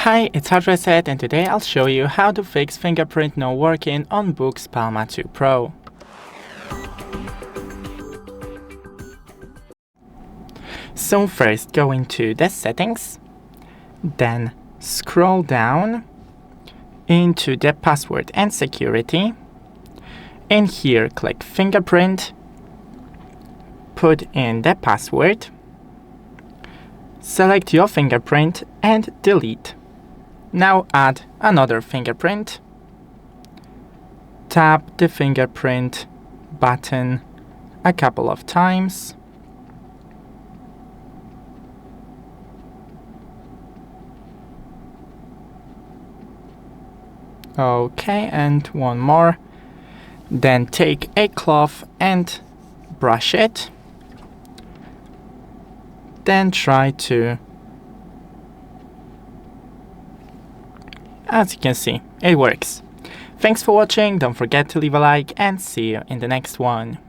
Hi, it's HardReset, and today I'll show you how to fix fingerprint not working on BOOX PALMA 2 Pro. So first go into the settings, then scroll down into the password and security, and here click fingerprint, put in the password, select your fingerprint and delete. Now add another fingerprint, tap the fingerprint button a couple of times, okay, and one more, then take a cloth and brush it, then try to, as you can see, it works. Thanks for watching, don't forget to leave a like and see you in the next one.